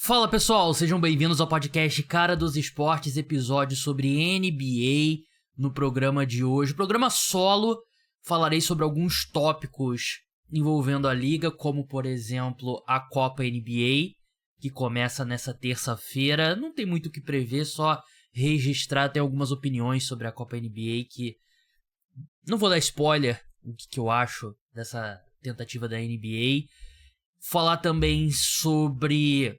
Fala pessoal, sejam bem-vindos ao podcast Cara dos Esportes, episódio sobre NBA. No programa de hoje, programa solo, falarei sobre alguns tópicos envolvendo a liga, como por exemplo a Copa NBA, que começa nessa terça-feira. Não tem muito o que prever, só registrar até algumas opiniões sobre a Copa NBA, que não vou dar spoiler o que eu acho dessa tentativa da NBA. Falar também sobre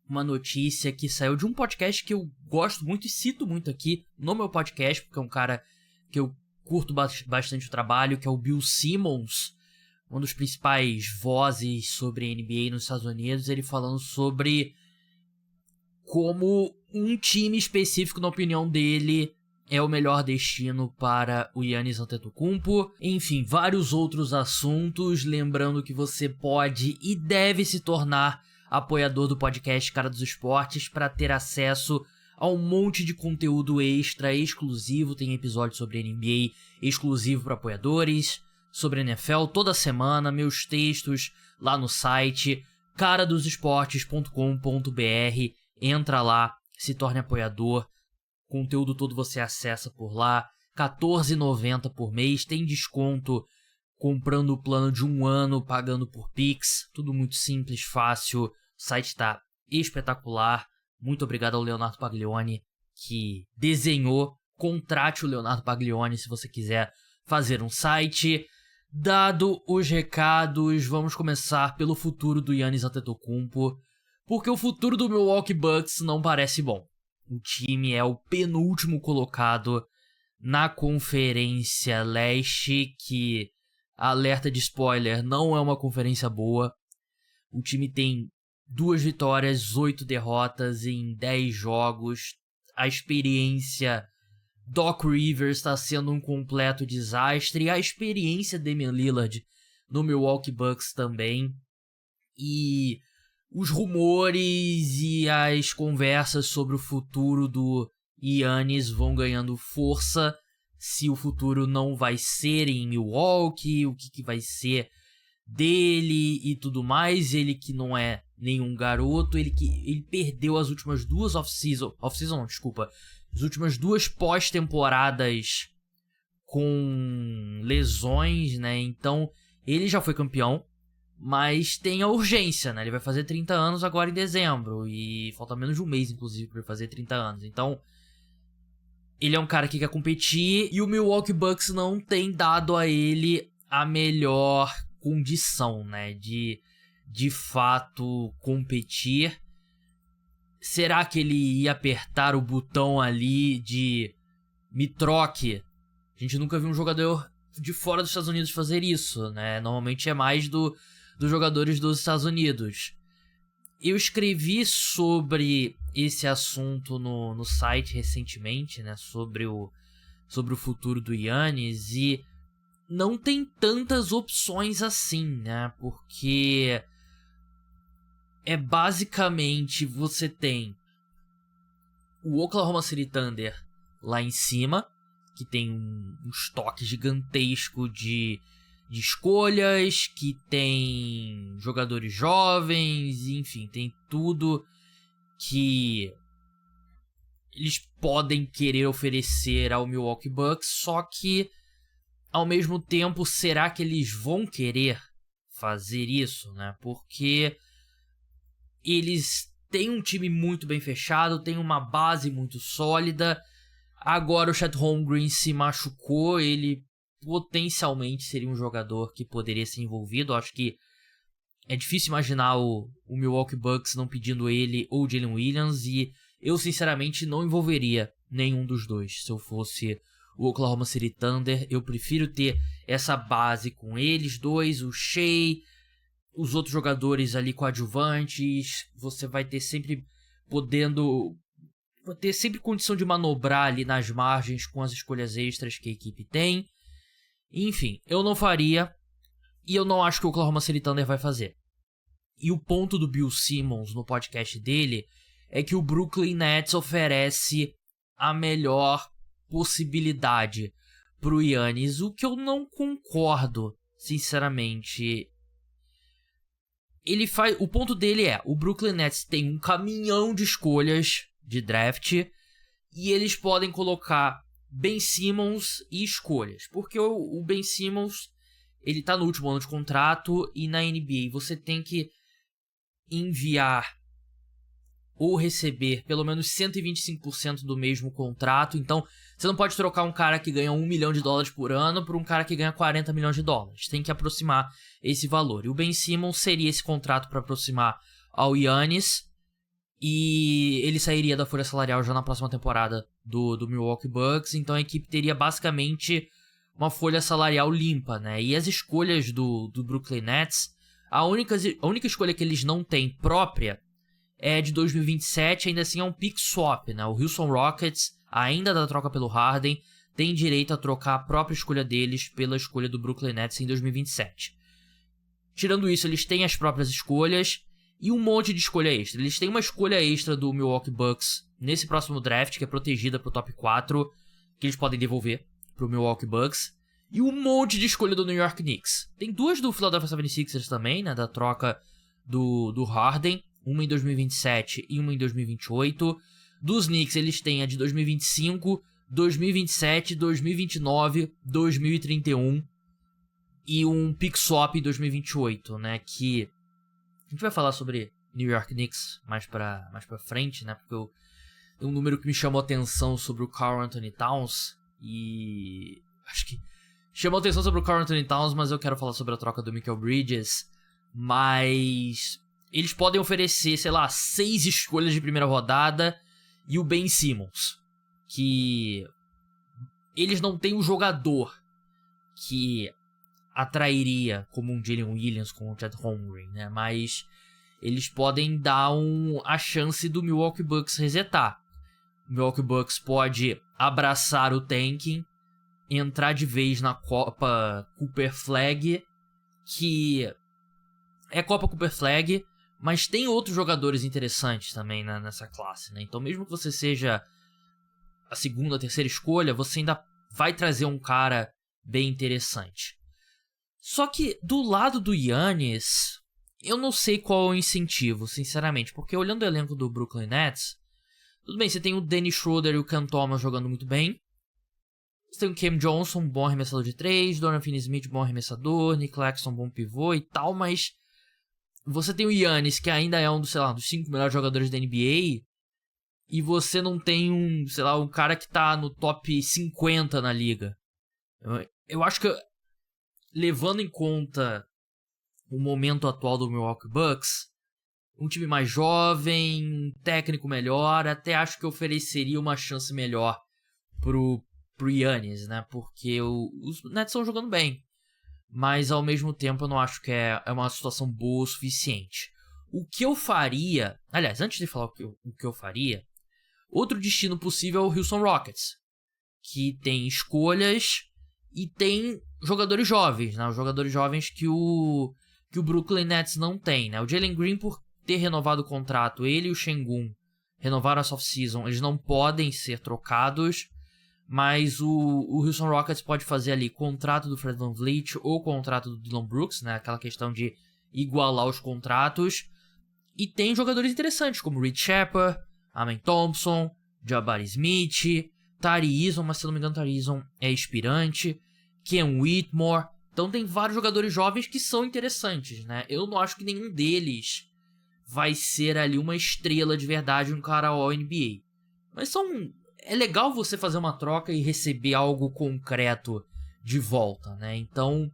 uma notícia que saiu de um podcast que eu gosto muito e cito muito aqui no meu podcast, porque é um cara que eu curto bastante o trabalho, que é o Bill Simmons, um dos principais vozes sobre NBA nos Estados Unidos, ele falando sobre como um time específico, na opinião dele, é o melhor destino para o Giannis Antetokounmpo. Enfim, vários outros assuntos, lembrando que você pode e deve se tornar apoiador do podcast Cara dos Esportes para ter acesso a um monte de conteúdo extra, exclusivo. Tem episódio sobre NBA exclusivo para apoiadores, sobre NFL toda semana, meus textos lá no site caradosesportes.com.br. Entra lá, se torne apoiador. Conteúdo todo você acessa por lá, R$14,90 por mês, tem desconto comprando o plano de 1 ano, pagando por Pix, tudo muito simples, fácil, o site está espetacular. Muito obrigado ao Leonardo Paglioni, que desenhou. Contrate o Leonardo Paglioni se você quiser fazer um site. Dado os recados, vamos começar pelo futuro do Giannis Antetokounmpo, porque o futuro do Milwaukee Bucks não parece bom. O time é o penúltimo colocado na Conferência Leste, que, alerta de spoiler, não é uma conferência boa. O time tem 2 vitórias, 8 derrotas em 10 jogos. A experiência Doc Rivers está sendo um completo desastre. A experiência Damian Lillard no Milwaukee Bucks também. E os rumores e as conversas sobre o futuro do Giannis vão ganhando força. Se o futuro não vai ser em Milwaukee, o que vai ser dele e tudo mais. Ele que não é nenhum garoto, ele perdeu as últimas 2 as últimas 2 pós-temporadas com lesões, né? Então ele já foi campeão, mas tem a urgência, né? Ele vai fazer 30 anos agora em dezembro e falta menos de um mês, inclusive, para ele fazer 30 anos. Então ele é um cara que quer competir e o Milwaukee Bucks não tem dado a ele a melhor condição, né, de fato competir. Será que ele ia apertar o botão ali de me troque? A gente nunca viu um jogador de fora dos Estados Unidos fazer isso, né? Normalmente é mais dos jogadores dos Estados Unidos. Eu escrevi sobre esse assunto no site recentemente, né, sobre o futuro do Giannis, e não tem tantas opções assim, né? Porque é basicamente você tem o Oklahoma City Thunder lá em cima, que tem um estoque gigantesco de escolhas, que tem jogadores jovens, enfim, tem tudo que eles podem querer oferecer ao Milwaukee Bucks, só que ao mesmo tempo, será que eles vão querer fazer isso, né? Porque eles têm um time muito bem fechado, têm uma base muito sólida. Agora o Chet Holmgren se machucou, ele potencialmente seria um jogador que poderia ser envolvido. Acho que é difícil imaginar o Milwaukee Bucks não pedindo ele ou Jalen Williams, e eu sinceramente não envolveria nenhum dos dois. Se eu fosse o Oklahoma City Thunder, eu prefiro ter essa base com eles dois, o Shai, os outros jogadores ali coadjuvantes. Você vai ter sempre condição de manobrar ali nas margens com as escolhas extras que a equipe tem. Enfim, eu não faria, e eu não acho que o Oklahoma City Thunder vai fazer. E o ponto do Bill Simmons no podcast dele é que o Brooklyn Nets oferece a melhor possibilidade pro Giannis, o que eu não concordo, sinceramente. O ponto dele é, o Brooklyn Nets tem um caminhão de escolhas de draft e eles podem colocar Ben Simmons e escolhas. Porque o Ben Simmons, ele tá no último ano de contrato e na NBA você tem que enviar ou receber pelo menos 125% do mesmo contrato. Então, você não pode trocar um cara que ganha $1 milhão por ano por um cara que ganha $40 milhões. Tem que aproximar esse valor. E o Ben Simmons seria esse contrato para aproximar ao Giannis. E ele sairia da folha salarial já na próxima temporada do Milwaukee Bucks. Então a equipe teria basicamente uma folha salarial limpa, né? E as escolhas do Brooklyn Nets, a única escolha que eles não têm própria é de 2027, ainda assim é um pick swap, né? O Houston Rockets, ainda da troca pelo Harden, tem direito a trocar a própria escolha deles pela escolha do Brooklyn Nets em 2027. Tirando isso, eles têm as próprias escolhas e um monte de escolha extra. Eles têm uma escolha extra do Milwaukee Bucks nesse próximo draft, que é protegida pro top 4, que eles podem devolver pro Milwaukee Bucks. E um monte de escolha do New York Knicks. Tem duas do Philadelphia 76ers também, né? Da troca do Harden. Uma em 2027 e uma em 2028. Dos Knicks, eles têm a de 2025, 2027, 2029, 2031 e um pick swap em 2028, né? Que a gente vai falar sobre New York Knicks mais pra frente, né? Porque tem um número que me chamou a atenção sobre o Karl Anthony Towns. E acho que chamou a atenção sobre o Karl Anthony Towns, mas eu quero falar sobre a troca do Mikal Bridges. Mas eles podem oferecer, sei lá, 6 escolhas de primeira rodada e o Ben Simmons. Que eles não têm um jogador que atrairia como um Jalen Williams, como um Chet Holmgren, né? Mas eles podem dar a chance do Milwaukee Bucks resetar. O Milwaukee Bucks pode abraçar o tanking, entrar de vez na Copa Cooper Flag, que é Copa Cooper Flag, mas tem outros jogadores interessantes também nessa classe, né? Então mesmo que você seja a segunda, a terceira escolha, você ainda vai trazer um cara bem interessante. Só que do lado do Giannis, eu não sei qual é o incentivo, sinceramente, porque olhando o elenco do Brooklyn Nets, tudo bem, você tem o Dennis Schroeder e o Cam Thomas jogando muito bem. Você tem o Cam Johnson, bom arremessador de 3, Dorian Finney-Smith, bom arremessador, Nick Claxton, bom pivô e tal, mas você tem o Giannis, que ainda é um dos 5 melhores jogadores da NBA, e você não tem um cara que tá no top 50 na liga. Eu acho que, levando em conta o momento atual do Milwaukee Bucks, um time mais jovem, um técnico melhor, até acho que ofereceria uma chance melhor pro Giannis, né? Porque os Nets estão jogando bem. Mas ao mesmo tempo eu não acho que é uma situação boa o suficiente. O que eu faria... Aliás, antes de falar o que eu faria, outro destino possível é o Houston Rockets, que tem escolhas e tem jogadores jovens, né? Os jogadores jovens que o Brooklyn Nets não tem, né? O Jalen Green, por ter renovado o contrato, ele e o Şengün renovaram essa off-season, eles não podem ser trocados, mas o Houston Rockets pode fazer ali contrato do Fred VanVleet ou contrato do Dillon Brooks, né? Aquela questão de igualar os contratos. E tem jogadores interessantes, como Reed Shepard, Amen Thompson, Jabari Smith, Tari Eason, mas se não me engano Tari Eason é expirante, Ken Whitmore. Então tem vários jogadores jovens que são interessantes, né? Eu não acho que nenhum deles vai ser ali uma estrela de verdade, um cara All-NBA. Mas é legal você fazer uma troca e receber algo concreto de volta, né? Então,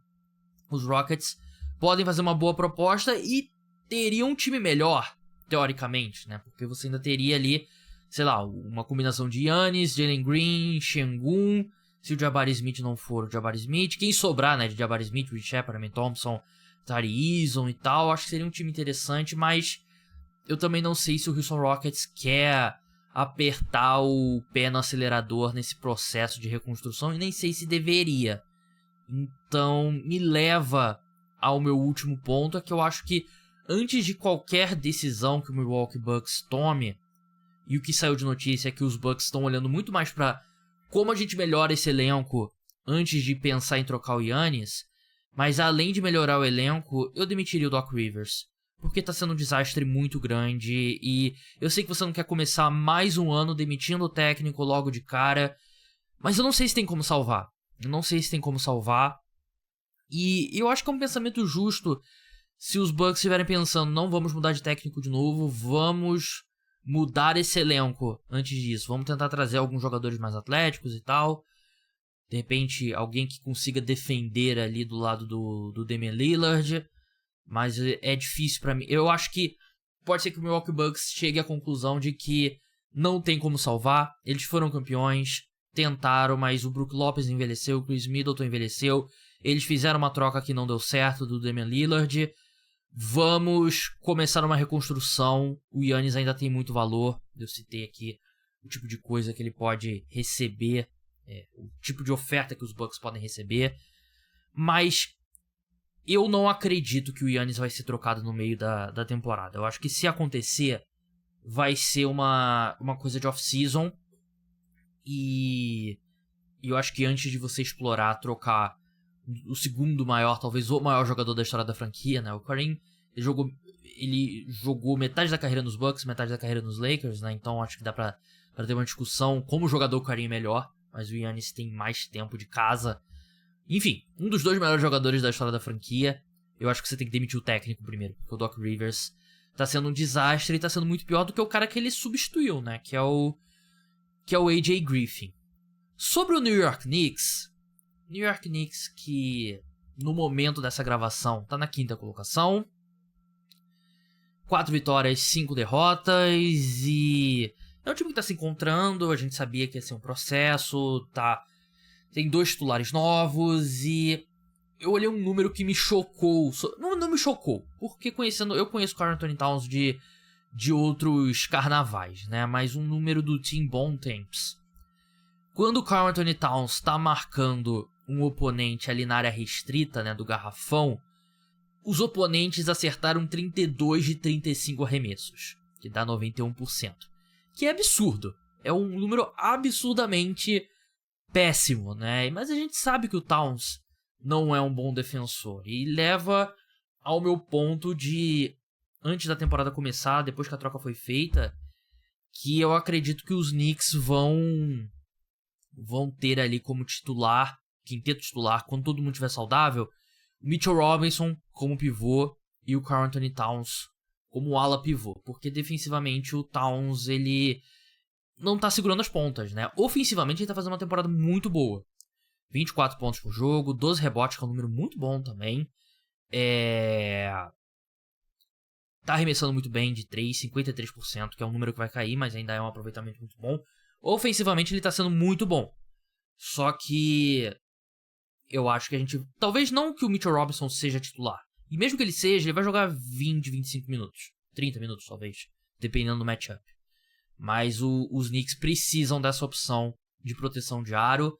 os Rockets podem fazer uma boa proposta e teriam um time melhor, teoricamente, né? Porque você ainda teria ali, sei lá, uma combinação de Giannis, Jalen Green, Şengün. Se o Jabari Smith não for o Jabari Smith, quem sobrar, né, de Jabari Smith, Reed Shepard, Amen Thompson, Tari Eason e tal, acho que seria um time interessante, mas eu também não sei se o Houston Rockets quer apertar o pé no acelerador nesse processo de reconstrução e nem sei se deveria. Então me leva ao meu último ponto, é que eu acho que antes de qualquer decisão que o Milwaukee Bucks tome, e o que saiu de notícia é que os Bucks estão olhando muito mais para como a gente melhora esse elenco antes de pensar em trocar o Giannis, mas além de melhorar o elenco, eu demitiria o Doc Rivers. porque tá sendo um desastre muito grande e eu sei que você não quer começar mais um ano demitindo o técnico logo de cara, mas eu não sei se tem como salvar. E eu acho que é um pensamento justo se os Bucks estiverem pensando, não vamos mudar de técnico de novo, vamos mudar esse elenco antes disso. Vamos tentar trazer alguns jogadores mais atléticos e tal. De repente, alguém que consiga defender ali do lado do Damian Lillard. Mas é difícil pra mim. Eu acho que pode ser que o Milwaukee Bucks chegue à conclusão de que não tem como salvar. Eles foram campeões, tentaram, mas o Brook Lopez envelheceu, o Chris Middleton envelheceu. Eles fizeram uma troca que não deu certo do Damian Lillard. Vamos começar uma reconstrução. O Giannis ainda tem muito valor. Eu citei aqui o tipo de coisa que ele pode receber, o tipo de oferta que os Bucks podem receber. Mas eu não acredito que o Giannis vai ser trocado no meio da temporada. Eu acho que se acontecer, vai ser uma coisa de off-season. E eu acho que antes de você explorar, trocar o segundo maior, talvez o maior jogador da história da franquia, né? O Kareem, ele jogou metade da carreira nos Bucks, metade da carreira nos Lakers, né? Então acho que dá pra ter uma discussão como jogador o Kareem é melhor, mas o Giannis tem mais tempo de casa. Enfim, um dos dois melhores jogadores da história da franquia. Eu acho que você tem que demitir o técnico primeiro, porque o Doc Rivers tá sendo um desastre e tá sendo muito pior do que o cara que ele substituiu, né? Que é o AJ Griffin. Sobre o New York Knicks que no momento dessa gravação tá na 5ª colocação. 4 vitórias, 5 derrotas e é um time que tá se encontrando. A gente sabia que ia ser um processo, tá? Tem 2 titulares novos e eu olhei um número que me chocou. Não me chocou, porque eu conheço o Karl Anthony Towns de outros carnavais, né? Mas um número do Tim Bontemps. Quando o Karl Anthony Towns tá marcando um oponente ali na área restrita, né, do garrafão, os oponentes acertaram 32 de 35 arremessos, que dá 91%. Que é absurdo. É um número absurdamente péssimo, né? Mas a gente sabe que o Towns não é um bom defensor. E leva ao meu ponto de, antes da temporada começar, depois que a troca foi feita, que eu acredito que os Knicks vão ter ali como titular, quinteto titular, quando todo mundo estiver saudável, o Mitchell Robinson como pivô e o Karl Anthony Towns como ala pivô. Porque defensivamente o Towns, ele não tá segurando as pontas, né? Ofensivamente ele tá fazendo uma temporada muito boa. 24 pontos por jogo, 12 rebotes, que é um número muito bom também. Tá arremessando muito bem de 3, 53%, que é um número que vai cair, mas ainda é um aproveitamento muito bom. Ofensivamente ele tá sendo muito bom. Só que eu acho que a gente... Talvez não que o Mitchell Robinson seja titular. E mesmo que ele seja, ele vai jogar 20, 25 minutos. 30 minutos, talvez. Dependendo do matchup. Mas os Knicks precisam dessa opção de proteção de aro.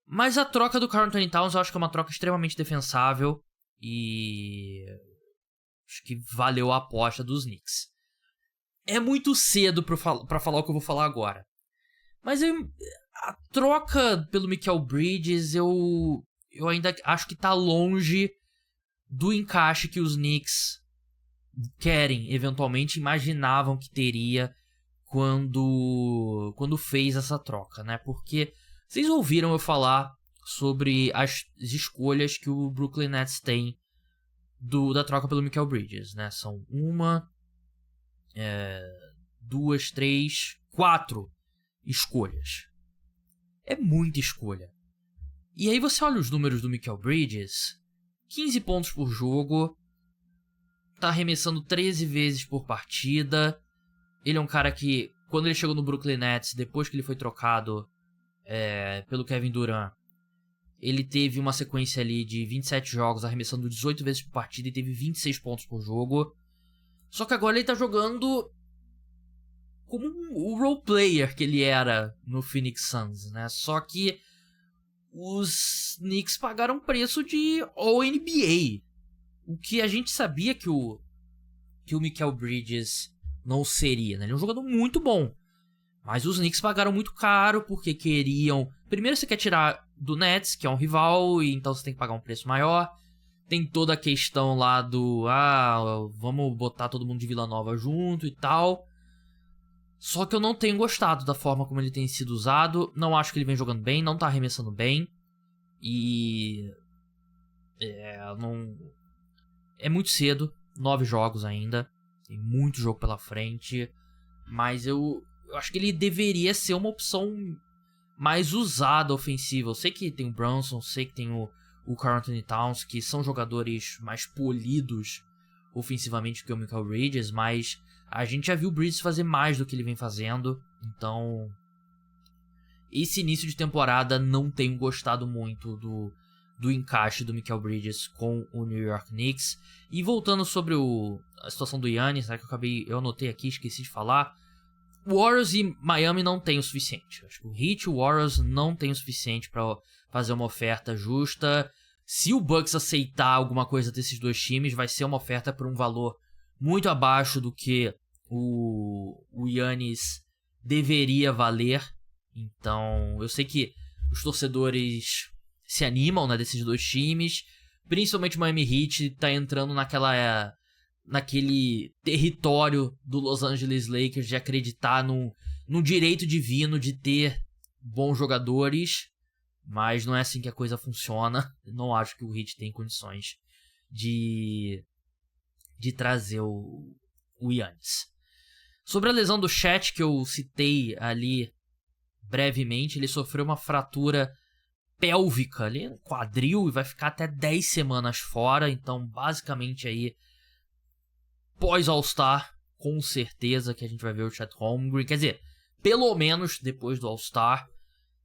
Mas a troca do Karl Anthony Towns eu acho que é uma troca extremamente defensável. E acho que valeu a aposta dos Knicks. É muito cedo pra falar o que eu vou falar agora. Mas a troca pelo Mikal Bridges, eu ainda acho que tá longe do encaixe que os Knicks querem, eventualmente imaginavam que teria quando fez essa troca, né? Porque vocês ouviram eu falar sobre as escolhas que o Brooklyn Nets tem da troca pelo Mikal Bridges, né? São 2, 3, 4 escolhas. É muita escolha. E aí você olha os números do Mikal Bridges, 15 pontos por jogo, tá arremessando 13 vezes por partida. Ele é um cara que, quando ele chegou no Brooklyn Nets, depois que ele foi trocado pelo Kevin Durant, ele teve uma sequência ali de 27 jogos, arremessando 18 vezes por partida e teve 26 pontos por jogo. Só que agora ele tá jogando como o role player que ele era no Phoenix Suns, né? Só que os Knicks pagaram preço de All-NBA. O que a gente sabia que o Mikal Bridges não seria, né? Ele é um jogador muito bom. Mas os Knicks pagaram muito caro porque queriam... Primeiro você quer tirar do Nets, que é um rival, e então você tem que pagar um preço maior. Tem toda a questão lá do... vamos botar todo mundo de Vila Nova junto e tal. Só que eu não tenho gostado da forma como ele tem sido usado. Não acho que ele vem jogando bem, não tá arremessando bem. E... não... É muito cedo, 9 jogos ainda. Tem muito jogo pela frente. Mas eu acho que ele deveria ser uma opção mais usada ofensiva. Eu sei que tem o Brunson, sei que tem o Karl Anthony Towns, que são jogadores mais polidos ofensivamente que o Mikal Bridges, mas a gente já viu o Bridges fazer mais do que ele vem fazendo. Então, esse início de temporada não tenho gostado muito do encaixe do Mikal Bridges com o New York Knicks. E voltando sobre a situação do Giannis, né, que eu anotei aqui, esqueci de falar. Warriors e Miami não tem o suficiente. Acho que o Heat e o Warriors não tem o suficiente para fazer uma oferta justa. Se o Bucks aceitar alguma coisa desses dois times, vai ser uma oferta por um valor muito abaixo do que o Giannis deveria valer. Então, eu sei que os torcedores se animam, né, desses dois times. Principalmente o Miami Heat tá entrando naquele território do Los Angeles Lakers de acreditar no direito divino de ter bons jogadores, mas não é assim que a coisa funciona. Não acho que o Heat tem condições de trazer o Giannis. Sobre a lesão do Chet, que eu citei ali brevemente, ele sofreu uma fratura pélvica ali no quadril e vai ficar até 10 semanas fora, então basicamente aí pós All-Star, com certeza que a gente vai ver o Chet Holmgren. Quer dizer, pelo menos depois do All-Star.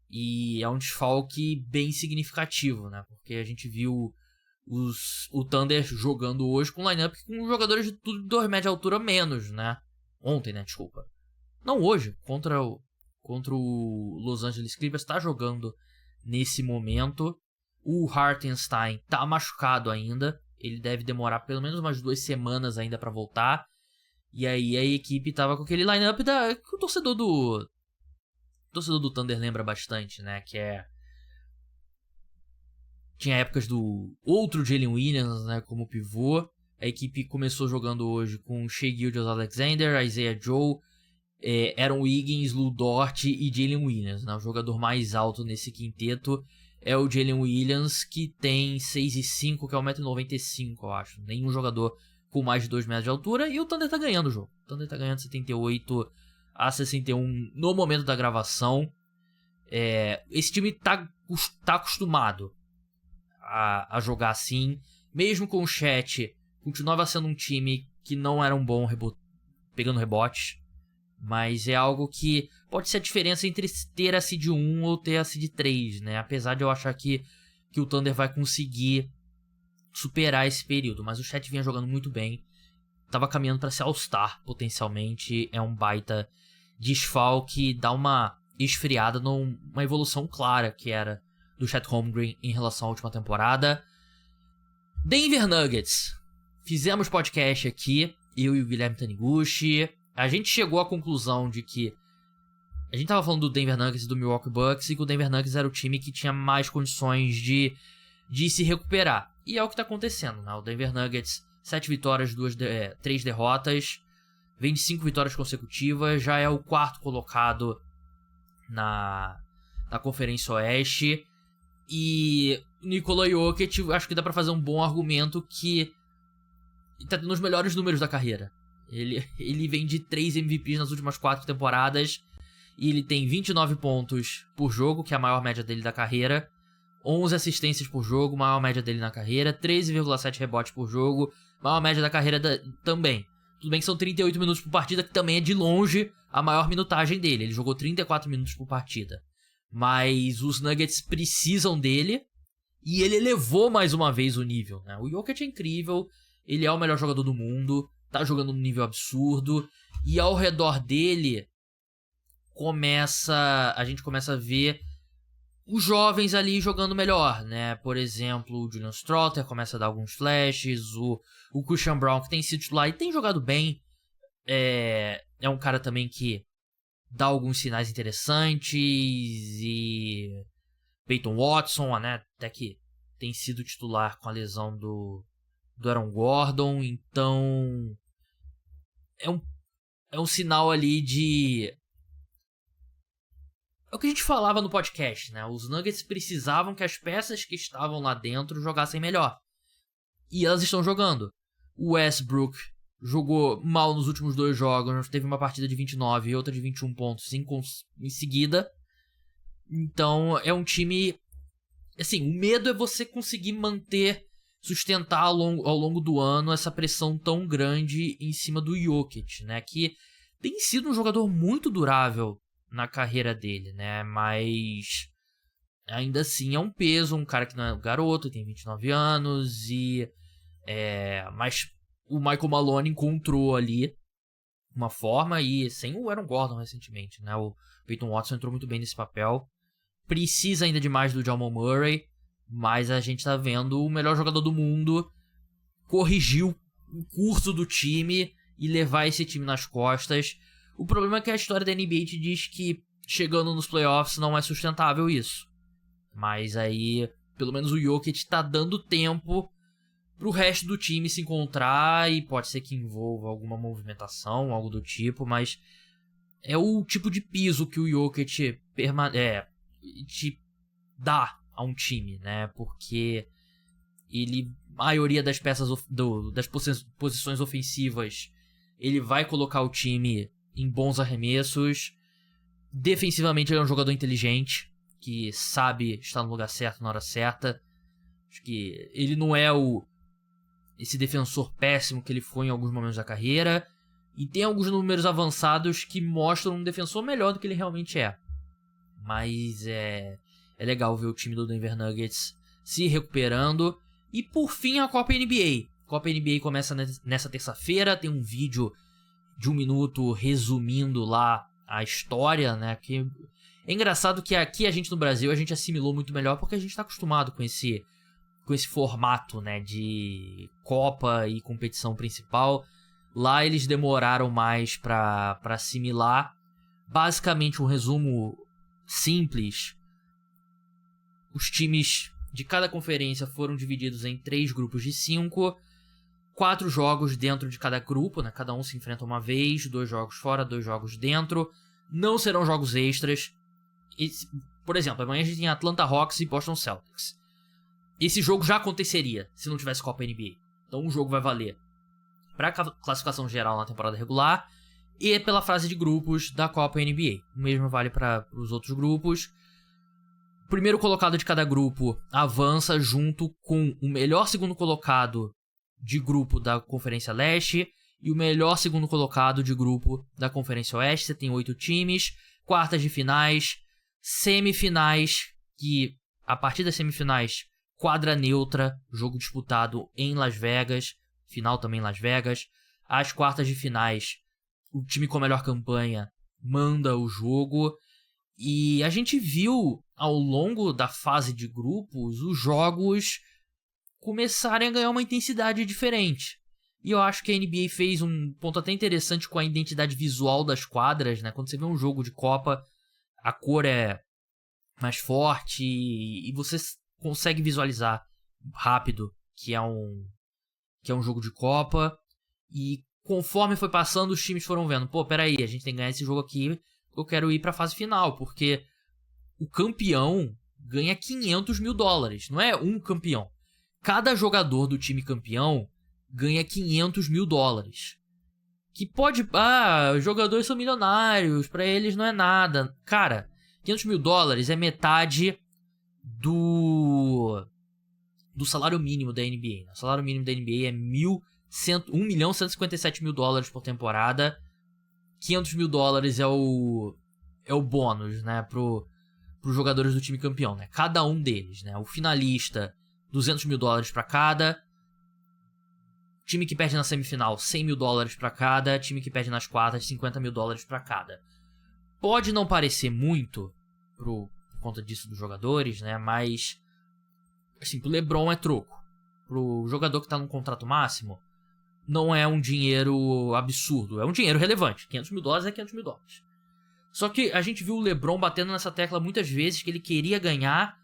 E é um desfalque bem significativo, né? Porque a gente viu o Thunder jogando hoje com line-up com jogadores de tudo de 2 metros de altura menos, né? Ontem, né? Desculpa. Não hoje. Contra o Los Angeles Clippers tá jogando nesse momento. O Hartenstein tá machucado ainda. Ele deve demorar pelo menos umas 2 semanas ainda pra voltar. E aí a equipe tava com aquele line-up que o torcedor do Thunder lembra bastante, né? Que tinha épocas do outro Jalen Williams, né? Como pivô. A equipe começou jogando hoje com Shai Gilgeous-Alexander, Isaiah Joe, Aaron Wiggins, Lu Dort e Jalen Williams, né? O jogador mais alto nesse quinteto é o Jalen Williams, que tem 6'5", que é 1,95 m, eu acho. Nenhum jogador com mais de 2 metros de altura. E o Thunder tá ganhando o jogo. O Thunder tá ganhando 78-61 no momento da gravação. Esse time tá acostumado a jogar assim. Mesmo com o Chet, continuava sendo um time que não era um bom pegando rebotes. Mas é algo que pode ser a diferença entre ter a seed 1 ou ter a seed 3, né? Apesar de eu achar que o Thunder vai conseguir superar esse período. Mas o Chet vinha jogando muito bem. Tava caminhando para ser All-Star, potencialmente. É um baita desfalque, dá uma esfriada numa evolução clara que era do Chet Holmgren em relação à última temporada. Denver Nuggets. Fizemos podcast aqui, eu e o Guilherme Taniguchi. A gente chegou à conclusão de que a gente tava falando do Denver Nuggets e do Milwaukee Bucks, e que o Denver Nuggets era o time que tinha mais condições de se recuperar. E é o que tá acontecendo, né? O Denver Nuggets, 7 vitórias, 3 derrotas, vem de 5 vitórias consecutivas, já é o 4º colocado na Conferência Oeste. E o Nikola Jokic, acho que dá pra fazer um bom argumento que tá tendo os melhores números da carreira. Ele vem de 3 MVPs nas últimas 4 temporadas. E ele tem 29 pontos por jogo, que é a maior média dele da carreira. 11 assistências por jogo, maior média dele na carreira. 13,7 rebotes por jogo, maior média da carreira também. Tudo bem que são 38 minutos por partida, que também é de longe a maior minutagem dele. Ele jogou 34 minutos por partida. Mas os Nuggets precisam dele. E ele elevou mais uma vez o nível, né? O Jokic é incrível. Ele é o melhor jogador do mundo. Tá jogando num nível absurdo. E ao redor dele, a gente começa a ver os jovens ali jogando melhor, né? Por exemplo, o Julian Stroughter começa a dar alguns flashes. O Christian Braun, que tem sido titular e tem jogado bem. É um cara também que dá alguns sinais interessantes. E Peyton Watson, né? Até que tem sido titular com a lesão do Aaron Gordon, então é um sinal ali de... É o que a gente falava no podcast, né? Os Nuggets precisavam que as peças que estavam lá dentro jogassem melhor. E elas estão jogando. O Westbrook jogou mal nos últimos 2 jogos, teve uma partida de 29 e outra de 21 pontos em seguida. Então é um time... Assim, o medo é você conseguir sustentar ao longo do ano essa pressão tão grande em cima do Jokic, né? Que tem sido um jogador muito durável na carreira dele, né? Mas ainda assim é um peso, um cara que não é garoto, tem 29 anos mas o Michael Malone encontrou ali uma forma, e sem o Aaron Gordon recentemente, né? O Peyton Watson entrou muito bem nesse papel. Precisa ainda de mais do Jamal Murray, mas a gente tá vendo o melhor jogador do mundo corrigir o curso do time e levar esse time nas costas. O problema é que a história da NBA te diz que chegando nos playoffs não é sustentável isso. Mas aí, pelo menos o Jokic tá dando tempo pro resto do time se encontrar, e pode ser que envolva alguma movimentação, algo do tipo, mas é o tipo de piso que o Jokic te dá a um time, né? Porque a maioria das peças das posições ofensivas, ele vai colocar o time em bons arremessos. Defensivamente ele é um jogador inteligente, que sabe estar no lugar certo na hora certa. Acho que ele não é esse defensor péssimo que ele foi em alguns momentos da carreira, e tem alguns números avançados que mostram um defensor melhor do que ele realmente é. Mas é legal ver o time do Denver Nuggets se recuperando. E por fim, a Copa NBA. A Copa NBA começa nessa terça-feira. Tem um vídeo de 1 minuto resumindo lá a história, né? Que é engraçado que aqui a gente no Brasil, a gente assimilou muito melhor porque a gente está acostumado com esse formato, né? De Copa e competição principal. Lá eles demoraram mais para assimilar. Basicamente, um resumo simples: os times de cada conferência foram divididos em 3 grupos de 5, 4 jogos dentro de cada grupo, né? Cada um se enfrenta uma vez, 2 jogos fora, 2 jogos dentro. Não serão jogos extras. Por exemplo, amanhã a gente tem Atlanta Hawks e Boston Celtics. Esse jogo já aconteceria se não tivesse Copa NBA. Então um jogo vai valer para a classificação geral na temporada regular e pela fase de grupos da Copa NBA. O mesmo vale para os outros grupos. O primeiro colocado de cada grupo avança junto com o melhor segundo colocado de grupo da Conferência Leste e o melhor segundo colocado de grupo da Conferência Oeste. Você tem 8 times, quartas de finais, semifinais, que a partir das semifinais, quadra neutra, jogo disputado em Las Vegas, final também em Las Vegas. As quartas de finais, o time com a melhor campanha manda o jogo. E a gente viu ao longo da fase de grupos os jogos começarem a ganhar uma intensidade diferente. E eu acho que a NBA fez um ponto até interessante com a identidade visual das quadras, né? Quando você vê um jogo de Copa, a cor é mais forte e você consegue visualizar rápido que é um jogo de Copa. E conforme foi passando, os times foram vendo: pô, peraí, a gente tem que ganhar esse jogo aqui, eu quero ir pra fase final, porque o campeão ganha $500 mil, não é um campeão. Cada jogador do time campeão ganha $500 mil. Que pode... os jogadores são milionários, pra eles não é nada. Cara, $500 mil é metade do salário mínimo da NBA. O salário mínimo da NBA é $1.157.000 por temporada. $500 mil é o bônus, né, pros jogadores do time campeão, né? Cada um deles, né? O finalista, $200 mil pra cada. Time que perde na semifinal, $100 mil pra cada. Time que perde nas quartas, $50 mil pra cada. Pode não parecer muito por conta disso dos jogadores, né? Mas, assim, pro LeBron é troco. Pro jogador que tá num contrato máximo, não é um dinheiro absurdo. É um dinheiro relevante. $500 mil é $500 mil. Só que a gente viu o LeBron batendo nessa tecla muitas vezes, que ele queria ganhar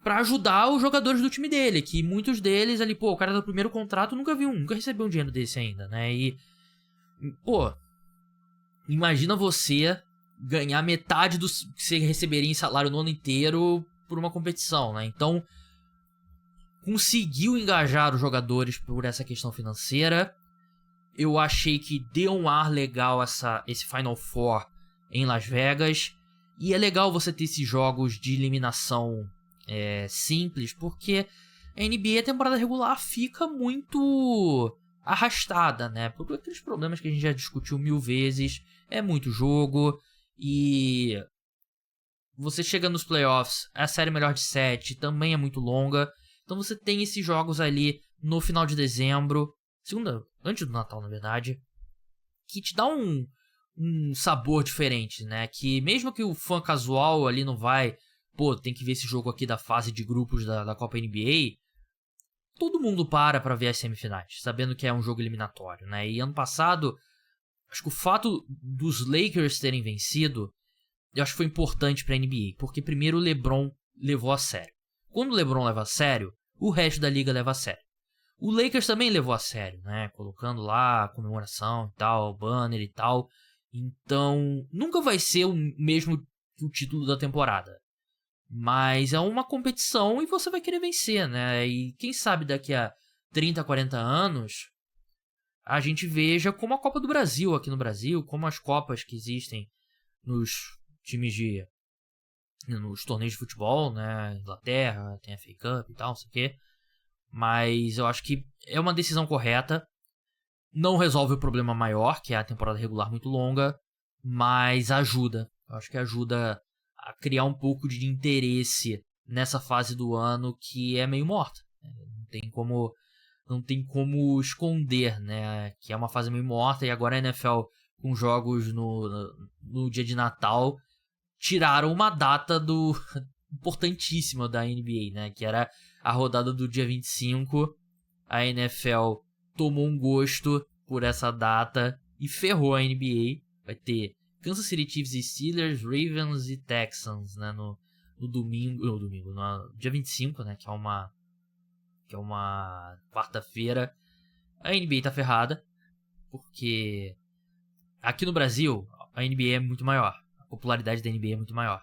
pra ajudar os jogadores do time dele, que muitos deles ali, pô, o cara do primeiro contrato nunca recebeu um dinheiro desse ainda, né? E, pô, imagina você ganhar metade do que você receberia em salário no ano inteiro por uma competição, né? Então, conseguiu engajar os jogadores por essa questão financeira. Eu achei que deu um ar legal esse Final Four em Las Vegas. E é legal você ter esses jogos de eliminação simples, porque a NBA, a temporada regular, fica muito arrastada, né? Por aqueles problemas que a gente já discutiu 1000 vezes. É muito jogo. E você chega nos playoffs, a série melhor de 7 também é muito longa. Então você tem esses jogos ali no final de dezembro, antes do Natal, na verdade, que te dá um sabor diferente, né? Que mesmo que o fã casual ali não vai, pô, tem que ver esse jogo aqui da fase de grupos da Copa NBA, todo mundo para ver as semifinais, sabendo que é um jogo eliminatório, né? E ano passado, acho que o fato dos Lakers terem vencido, eu acho que foi importante pra NBA, porque primeiro o LeBron levou a sério. Quando o LeBron leva a sério, o resto da liga leva a sério. O Lakers também levou a sério, né? Colocando lá a comemoração e tal, o banner e tal. Então, nunca vai ser o mesmo que o título da temporada. Mas é uma competição e você vai querer vencer, né? E quem sabe daqui a 30, 40 anos, a gente veja como a Copa do Brasil aqui no Brasil, como as Copas que existem nos times nos torneios de futebol, né? Inglaterra, tem a FA Cup e tal, não sei o quê. Mas eu acho que é uma decisão correta. Não resolve o problema maior, que é a temporada regular muito longa, mas ajuda. Eu acho que ajuda a criar um pouco de interesse nessa fase do ano que é meio morta. Não tem como esconder, né? Que é uma fase meio morta, e agora a NFL, com jogos no dia de Natal, tiraram uma data importantíssima da NBA, né? Que era a rodada do dia 25. A NFL tomou um gosto por essa data e ferrou a NBA. Vai ter Kansas City Chiefs e Steelers, Ravens e Texans, né? No dia 25, né? Que é uma quarta-feira. A NBA tá ferrada, porque aqui no Brasil a NBA é muito maior. A popularidade da NBA é muito maior.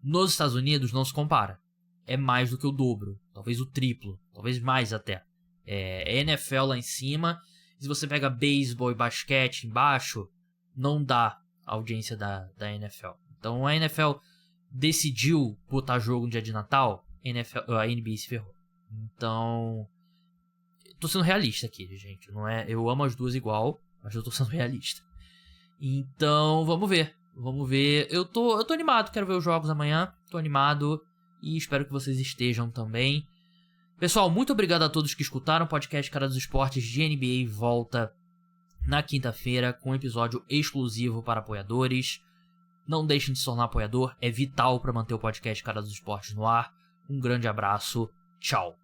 Nos Estados Unidos não se compara. É mais do que o dobro, talvez o triplo, talvez mais até. É NFL lá em cima. Se você pega beisebol e basquete embaixo, não dá a audiência da NFL. Então a NFL decidiu botar jogo no dia de Natal, a NBA se ferrou. Então, tô sendo realista aqui, gente. Não é, eu amo as duas igual, mas eu tô sendo realista. Então, vamos ver. Eu tô animado, quero ver os jogos amanhã. Tô animado e espero que vocês estejam também. Pessoal, muito obrigado a todos que escutaram. O podcast Cara dos Esportes de NBA volta na quinta-feira com um episódio exclusivo para apoiadores. Não deixem de se tornar apoiador, é vital para manter o podcast Cara dos Esportes no ar. Um grande abraço, tchau.